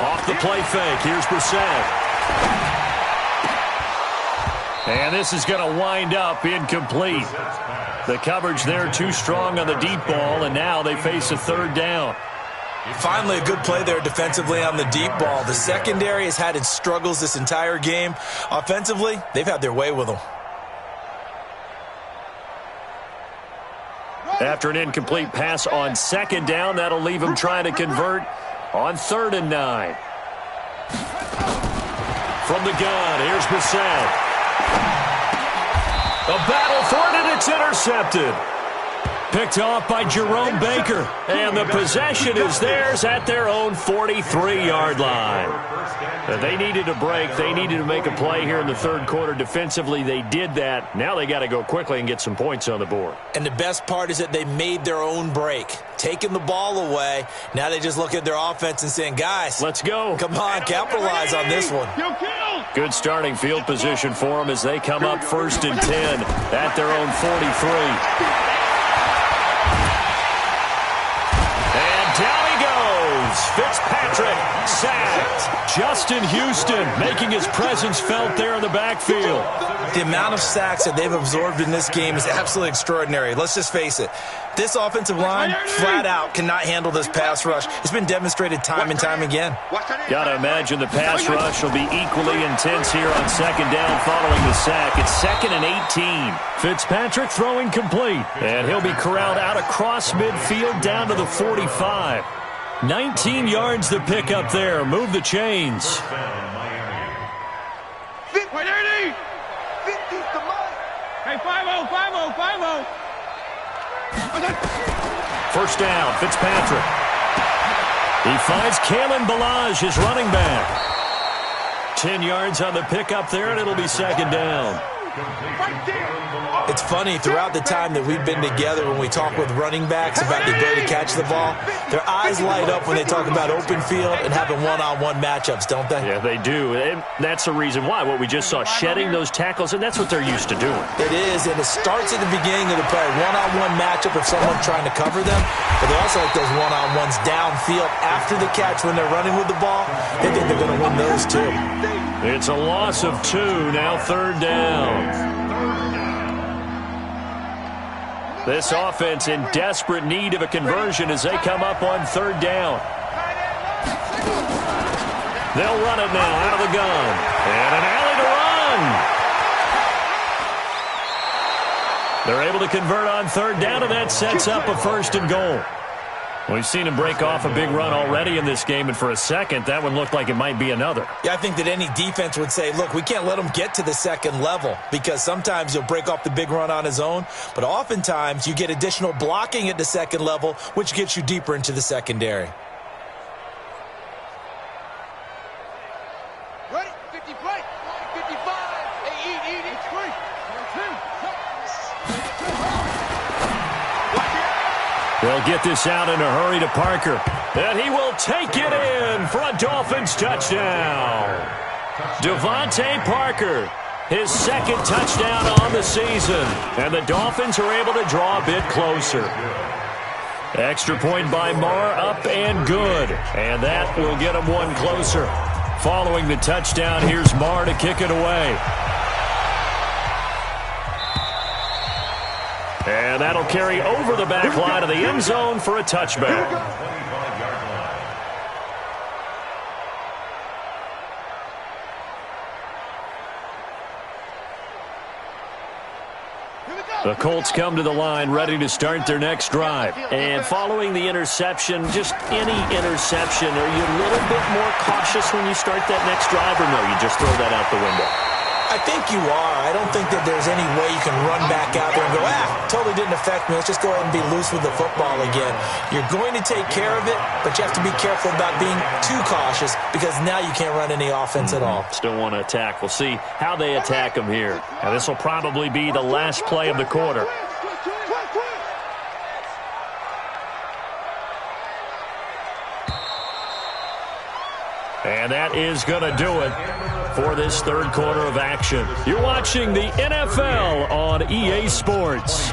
Off the play fake, here's Brissett. And this is going to wind up incomplete. The coverage there too strong on the deep ball, and now they face a 3rd down. Finally, a good play there defensively on the deep ball. The secondary has had its struggles this entire game. Offensively, they've had their way with them. After an incomplete pass on 2nd down, that'll leave him trying to convert on 3rd and 9. From the gun, here's Brissett. A battle for it, and it's intercepted. Picked off by Jerome Baker. And the possession is theirs at their own 43-yard line. They needed a break. They needed to make a play here in the 3rd quarter. Defensively, they did that. Now they got to go quickly and get some points on the board. And the best part is that they made their own break. Taking the ball away. Now they just look at their offense and saying, guys, let's go. Come on, capitalize on this one. Good starting field position for them as they come up 1st and 10 at their own 43. Down he goes. Fitzpatrick sacked. Justin Houston making his presence felt there in the backfield. The amount of sacks that they've absorbed in this game is absolutely extraordinary. Let's just face it. This offensive line, flat out, cannot handle this pass rush. It's been demonstrated time and time again. Got to imagine the pass rush will be equally intense here on 2nd down following the sack. It's 2nd and 18. Fitzpatrick throwing complete. And he'll be corralled out across midfield down to the 45. 19 yards to pick up there. Move the chains. Hey, 5-0, 5-0, 5-0. 1st down, Fitzpatrick. He finds Kalen Ballage, his running back. 10 yards on the pickup there, and it'll be 2nd down. It's funny, throughout the time that we've been together, when we talk with running backs about the ability to catch the ball, their eyes light up when they talk about open field and having one-on-one matchups, don't they? Yeah, they do. And that's the reason why. What we just saw, shedding those tackles, and that's what they're used to doing. It is, and it starts at the beginning of the play. One-on-one matchup if someone's trying to cover them, but they also like those one-on-ones downfield after the catch when they're running with the ball. They think they're going to win those too. It's a loss of 2, now 3rd down. This offense in desperate need of a conversion as they come up on 3rd down. They'll run it now out of the gun. And an alley to run. They're able to convert on 3rd down, and that sets up a 1st and goal. We've seen him break off a big run already in this game, and for a second, that one looked like it might be another. Yeah, I think that any defense would say, look, we can't let him get to the 2nd level, because sometimes he'll break off the big run on his own, but oftentimes you get additional blocking at the 2nd level, which gets you deeper into the secondary. Ready? 50 play. 55. Hey, eat. It's free. They'll get this out in a hurry to Parker. And he will take it in for a Dolphins touchdown. Devontae Parker, his 2nd touchdown on the season. And the Dolphins are able to draw a bit closer. Extra point by Marr, up and good. And that will get them one closer. Following the touchdown, here's Marr to kick it away. And that'll carry over the back line of the end zone for a touchback. The Colts come to the line ready to start their next drive. And following the interception, just any interception, are you a little bit more cautious when you start that next drive, or no, you just throw that out the window? I think you are. I don't think that there's any way you can run back out there and go, totally didn't affect me. Let's just go ahead and be loose with the football again. You're going to take care of it, but you have to be careful about being too cautious because now you can't run any offense at all. Still want to attack. We'll see how they attack them here. Now, this will probably be the last play of the quarter. And that is going to do it for this 3rd quarter of action. You're watching the NFL on EA Sports.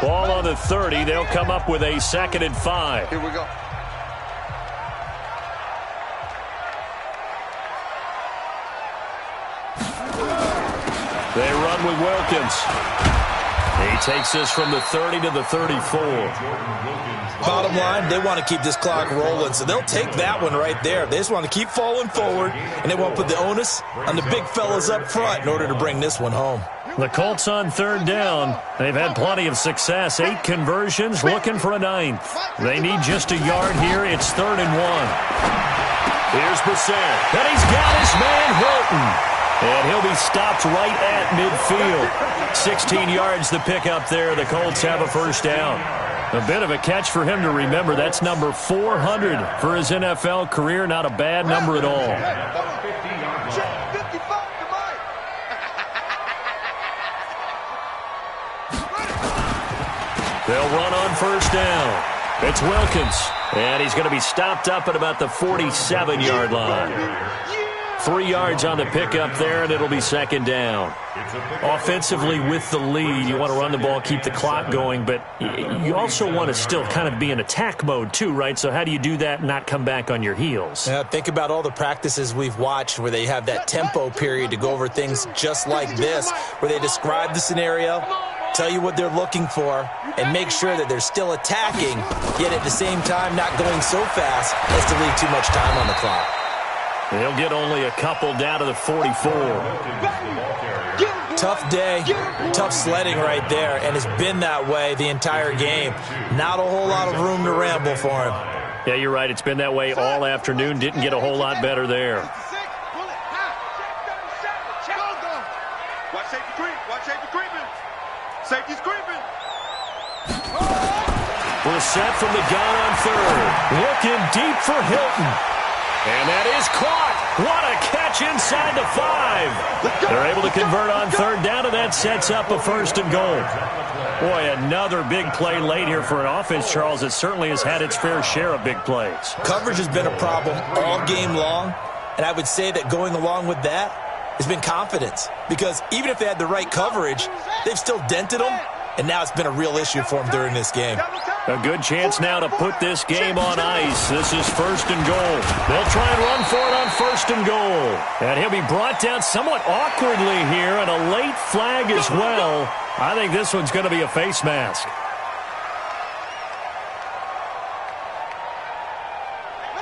Ball on the 30. They'll come up with a 2nd and 5. Here we go. They run with Wilkins. He takes this from the 30 to the 34. Bottom line, they want to keep this clock rolling, so they'll take that one right there. They just want to keep falling forward, and they won't put the onus on the big fellas up front in order to bring this one home. The Colts on 3rd down. They've had plenty of success. 8 conversions, looking for a 9th. They need just a yard here. It's 3rd and 1. Here's Brissett. And he's got his man Hilton. And he'll be stopped right at midfield. 16 yards the pick up there. The Colts have a 1st down. A bit of a catch for him to remember. That's number 400 for his NFL career. Not a bad number at all. They'll run on 1st down. It's Wilkins. And he's going to be stopped up at about the 47-yard line. 3 yards on the pickup there, and it'll be 2nd down. Offensively with the lead, you want to run the ball, keep the clock going, but you also want to still kind of be in attack mode too, right? So how do you do that and not come back on your heels? Think about all the practices we've watched where they have that tempo period to go over things just like this, where they describe the scenario, tell you what they're looking for, and make sure that they're still attacking, yet at the same time not going so fast as to leave too much time on the clock. They'll get only a couple down to the 44. Tough day, tough sledding right there, and it's been that way the entire game. Not a whole lot of room to ramble for him. Yeah, you're right. It's been that way all afternoon. Didn't get a whole lot better there. Watch safety creep. Watch safety creeping. Safety's creeping. We're set from the gun on 3rd. Looking deep for Hilton. And that is caught. What a catch inside the 5. They're able to convert on 3rd down, and that sets up a 1st and goal. Boy, another big play late here for an offense, Charles. It certainly has had its fair share of big plays. Coverage has been a problem all game long, and I would say that going along with that has been confidence. Because even if they had the right coverage, they've still dented them, and now it's been a real issue for them during this game. A good chance now to put this game on ice. This is 1st and goal. They'll try and run for it on 1st and goal. And he'll be brought down somewhat awkwardly here, and a late flag as well. I think this one's going to be a face mask.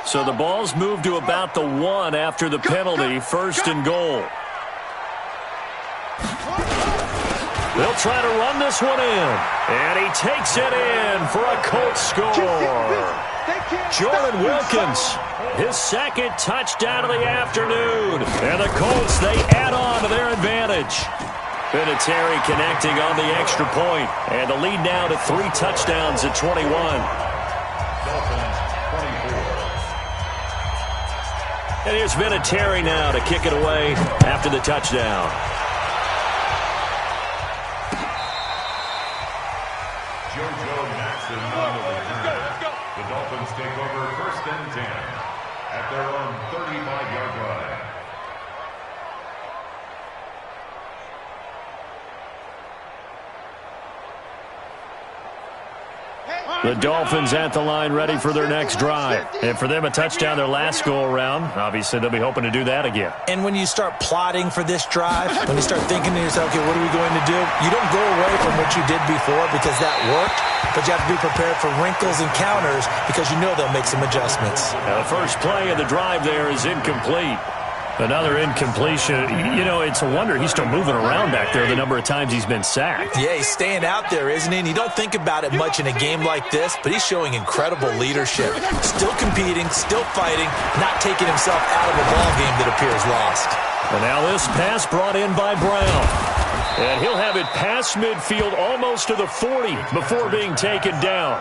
So the ball's moved to about the 1 after the penalty. 1st and goal. They'll try to run this one in. And he takes it in for a Colts score. Jordan Wilkins, his 2nd touchdown of the afternoon. And the Colts, they add on to their advantage. Vinatieri connecting on the extra point. And the lead now to 3 touchdowns at 21. And here's Vinatieri now to kick it away after the touchdown. The Dolphins take over 1st and 10 at their own 35-yard line. The Dolphins at the line ready for their next drive. And for them, a touchdown their last go-around. Obviously, they'll be hoping to do that again. And when you start plotting for this drive, when you start thinking to yourself, okay, what are we going to do? You don't go away from what you did before because that worked, but you have to be prepared for wrinkles and counters because you know they'll make some adjustments. Now, the first play of the drive there is incomplete. Another incompletion. You know, it's a wonder he's still moving around back there the number of times he's been sacked. Yeah, he's staying out there, isn't he? And you don't think about it much in a game like this, but he's showing incredible leadership. Still competing, still fighting, not taking himself out of a ball game that appears lost. And now this pass brought in by Brown. And he'll have it past midfield almost to the 40 before being taken down.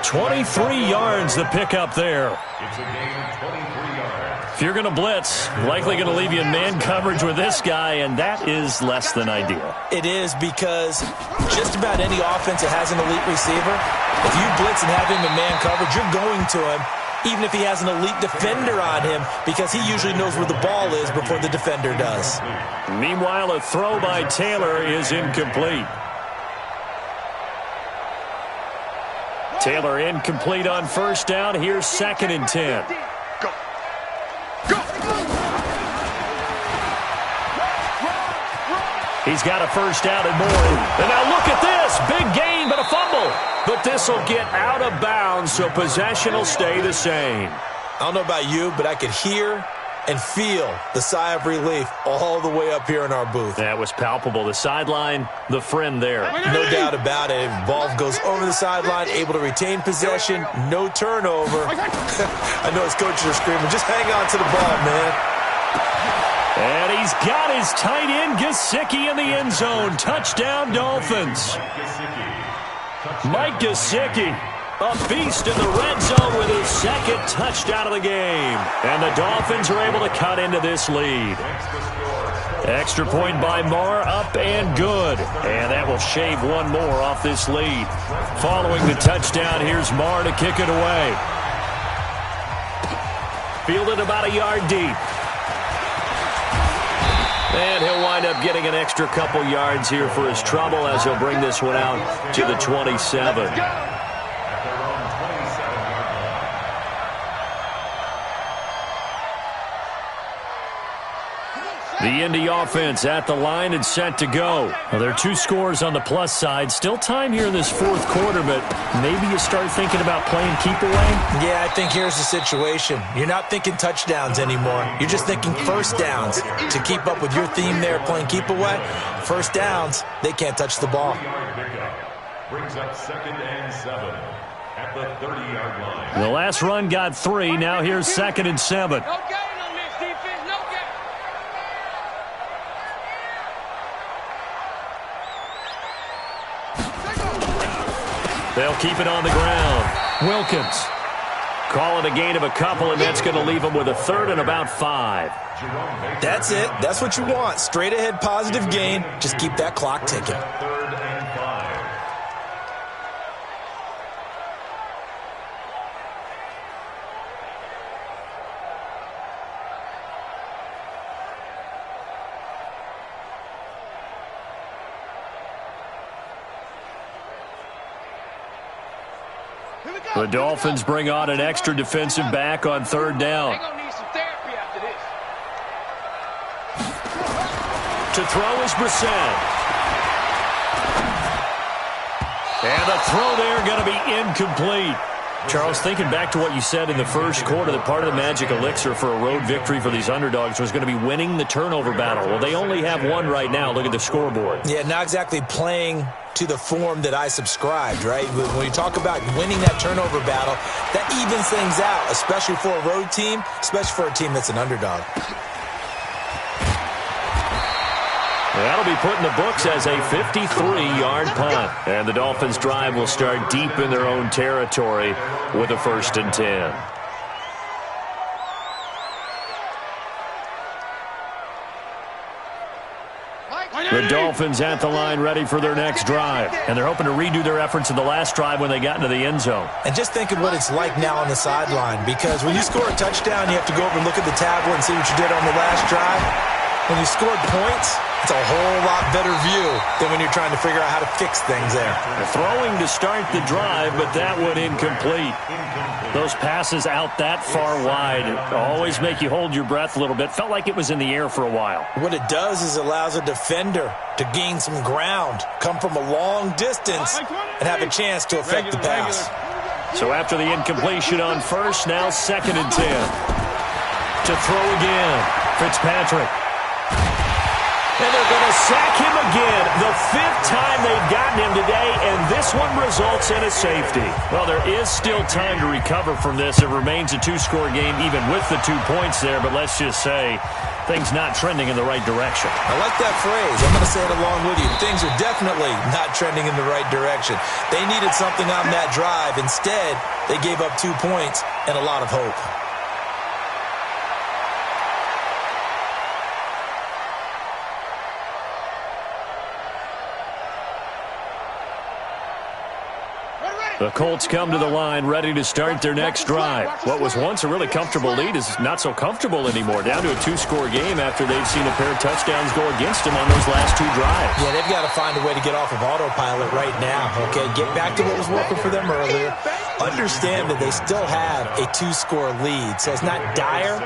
23 yards the pickup there. It's a game of 23 yards. If you're going to blitz, likely going to leave you in man coverage with this guy, and that is less than ideal. It is because just about any offense that has an elite receiver, if you blitz and have him in man coverage, you're going to him, even if he has an elite defender on him, because he usually knows where the ball is before the defender does. Meanwhile, a throw by Taylor is incomplete. Taylor incomplete on 1st down. Here's 2nd and 10. Go. Go. He's got a 1st down and more. And now look at this. Big gain, but a fumble. But this will get out of bounds, so possession will stay the same. I don't know about you, but I could hear and feel the sigh of relief all the way up here in our booth. That was palpable. The sideline, the friend there. No doubt about it. Ball goes over the sideline, able to retain possession, no turnover. I know his coaches are screaming, just hang on to the ball, man. And he's got his tight end, Gesicki, in the end zone. Touchdown, Dolphins. Mike Gesicki, a beast in the red zone with his 2nd touchdown of the game. And the Dolphins are able to cut into this lead. Extra point by Marr, up and good. And that will shave one more off this lead. Following the touchdown, here's Marr to kick it away. Fielded about a yard deep. And he'll wind up getting an extra couple yards here for his trouble as he'll bring this one out to the 27. The Indy offense at the line and set to go. Well, there are 2 scores on the plus side. Still time here in this 4th quarter, but maybe you start thinking about playing keep away? Yeah, I think here's the situation. You're not thinking touchdowns anymore. You're just thinking 1st downs. To keep up with your theme there, playing keep away, 1st downs, they can't touch the ball. Brings up 2nd and 7 at the 30-yard line. The last run got 3. Now here's 2nd and 7. They'll keep it on the ground. Wilkins. Call it a gain of a couple, and that's going to leave them with a 3rd and about 5. That's it. That's what you want. Straight ahead positive gain. Just keep that clock ticking. 3rd and 5. The Dolphins bring on an extra defensive back on third down. They're going to need some therapy after this. To throw is Brissett. And the throw there going to be incomplete. Charles, thinking back to what you said in the first quarter, that part of the magic elixir for a road victory for these underdogs was going to be winning the turnover battle. Well, they only have one right now. Look at the scoreboard. Yeah, not exactly playing to the form that I subscribed, right? When you talk about winning that turnover battle, that evens things out, especially for a road team, especially for a team that's an underdog. That'll be put in the books as a 53-yard punt. And the Dolphins' drive will start deep in their own territory with a 1st and 10. The Dolphins at the line ready for their next drive. And they're hoping to redo their efforts in the last drive when they got into the end zone. And just think of what it's like now on the sideline, because when you score a touchdown, you have to go over and look at the tablet and see what you did on the last drive. When you scored points, it's a whole lot better view than when you're trying to figure out how to fix things there. Throwing to start the drive, but that one incomplete. Those passes out that far wide always make you hold your breath a little bit. Felt like it was in the air for a while. What it does is allows a defender to gain some ground, come from a long distance, and have a chance to affect the pass. So after the incompletion on first, now 2nd and 10. To throw again, Fitzpatrick. And they're going to sack him again, the 5th time they've gotten him today, and this one results in a safety. Well, there is still time to recover from this. It remains a 2-score game even with the 2 points there, but let's just say things not trending in the right direction. I like that phrase. I'm going to say it along with you. Things are definitely not trending in the right direction. They needed something on that drive. Instead, they gave up 2 points and a lot of hope. The Colts come to the line ready to start their next drive. What was once a really comfortable lead is not so comfortable anymore. Down to a 2-score game after they've seen a pair of touchdowns go against them on those last 2 drives. Yeah, they've got to find a way to get off of autopilot right now, okay? Get back to what was working for them earlier. Understand that they still have a 2-score lead, so it's not dire.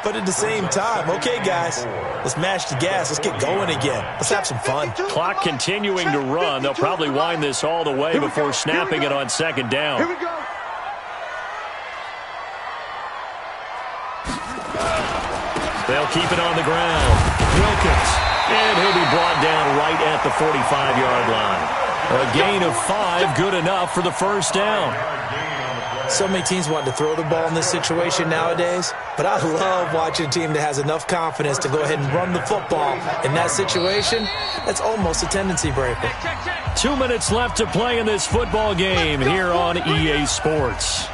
But at the same time, okay, guys, let's mash the gas. Let's get going again. Let's have some fun. Clock continuing to run. They'll probably wind this all the way before snapping it on 2nd down. Here we go. They'll keep it on the ground. Wilkins. And he'll be brought down right at the 45-yard line. A gain of 5, good enough for the 1st down. So many teams want to throw the ball in this situation nowadays, but I love watching a team that has enough confidence to go ahead and run the football. In that situation, that's almost a tendency breaker. 2 minutes left to play in this football game here on EA Sports.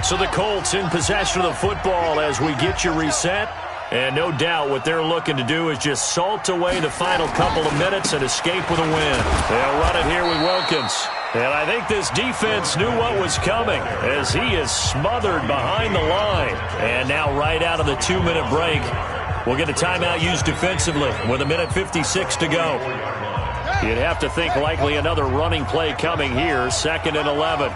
So the Colts in possession of the football as we get you reset. And no doubt what they're looking to do is just salt away the final couple of minutes and escape with a win. They'll run it here with Wilkins. And I think this defense knew what was coming as he is smothered behind the line. And now right out of the 2-minute break, we'll get a timeout used defensively with 1:56 to go. You'd have to think likely another running play coming here, 2nd and 11.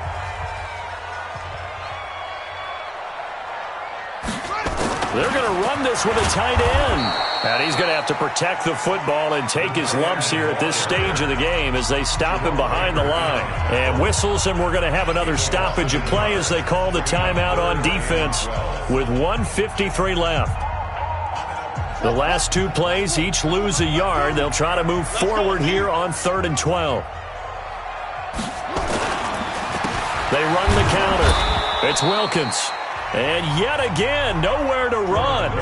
They're going to run this with a tight end. And he's going to have to protect the football and take his lumps here at this stage of the game as they stop him behind the line. And whistles, and we're going to have another stoppage of play as they call the timeout on defense with 1:53 left. The last 2 plays each lose a yard. They'll try to move forward here on 3rd and 12. They run the counter. It's Wilkins. And yet again, nowhere to run.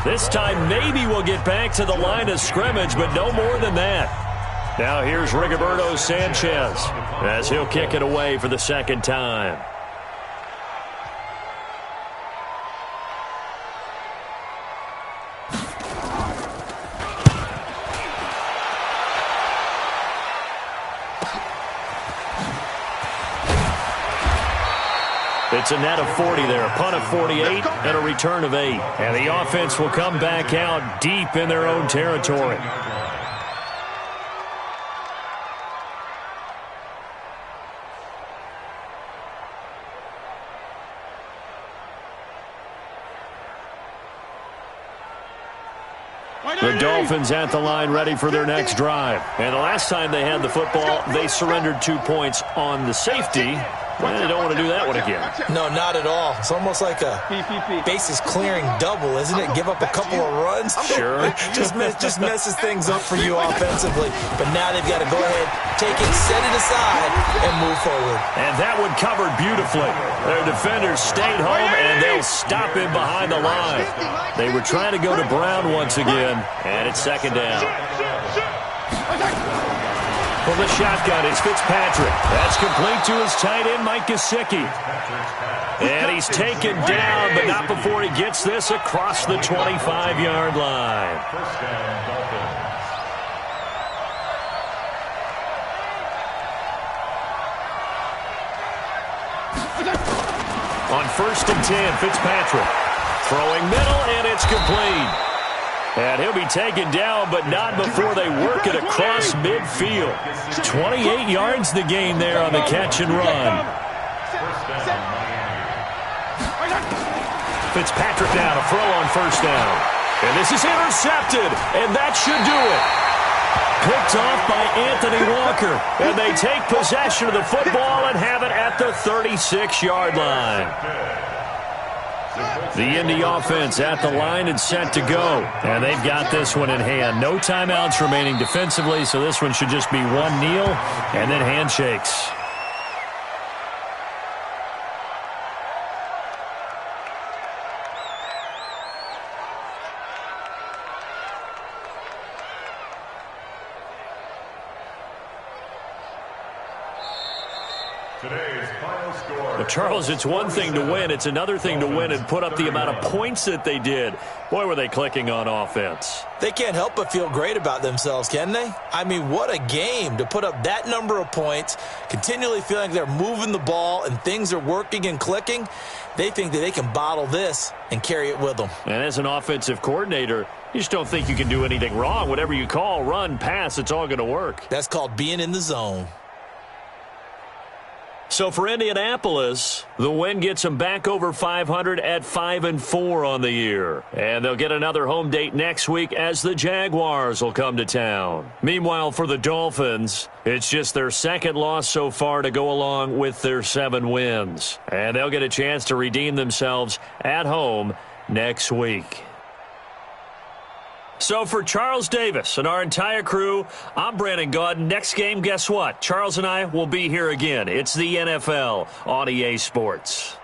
This time maybe we'll get back to the line of scrimmage, but no more than that. Now here's Rigoberto Sanchez as he'll kick it away for the 2nd time. It's a net of 40 there, a punt of 48, and a return of 8. And the offense will come back out deep in their own territory. The Dolphins at the line ready for their next drive. And the last time they had the football, they surrendered 2 points on the safety. And they don't want to do that one again. No, not at all. It's almost like a bases clearing double, isn't it? Give up a couple of runs. Sure. just messes things up for you offensively. But now they've got to go ahead, take it, set it aside, and move forward. And that one covered beautifully. Their defenders stayed home, and they'll stop him behind the line. They were trying to go to Brown once again, and it's second down. From the shotgun, it's Fitzpatrick. That's complete to his tight end, Mike Gesicki. And he's taken down, but not before he gets this across the 25-yard line. First down, Dolphins. On 1st and 10, Fitzpatrick. Throwing middle, and it's complete. And he'll be taken down, but not before they work it across midfield. 28 yards the gain there on the catch and run. Fitzpatrick now to throw on 1st down. And this is intercepted, and that should do it. Picked off by Anthony Walker. And they take possession of the football and have it at the 36-yard line. The Indy offense at the line and set to go. And they've got this one in hand. No timeouts remaining defensively, so this one should just be one kneel and then handshakes. Today's final score. Well, Charles, it's one thing to win. It's another thing to win and put up the amount of points that they did. Boy, were they clicking on offense. They can't help but feel great about themselves, can they? I mean, what a game to put up that number of points, continually feeling like they're moving the ball and things are working and clicking. They think that they can bottle this and carry it with them. And as an offensive coordinator, you just don't think you can do anything wrong. Whatever you call, run, pass, it's all going to work. That's called being in the zone. So for Indianapolis, the win gets them back over 500 at 5-4 on the year. And they'll get another home date next week as the Jaguars will come to town. Meanwhile, for the Dolphins, it's just their second loss so far to go along with their 7 wins. And they'll get a chance to redeem themselves at home next week. So for Charles Davis and our entire crew, I'm Brandon Gaudin. Next game, guess what? Charles and I will be here again. It's the NFL on EA Sports.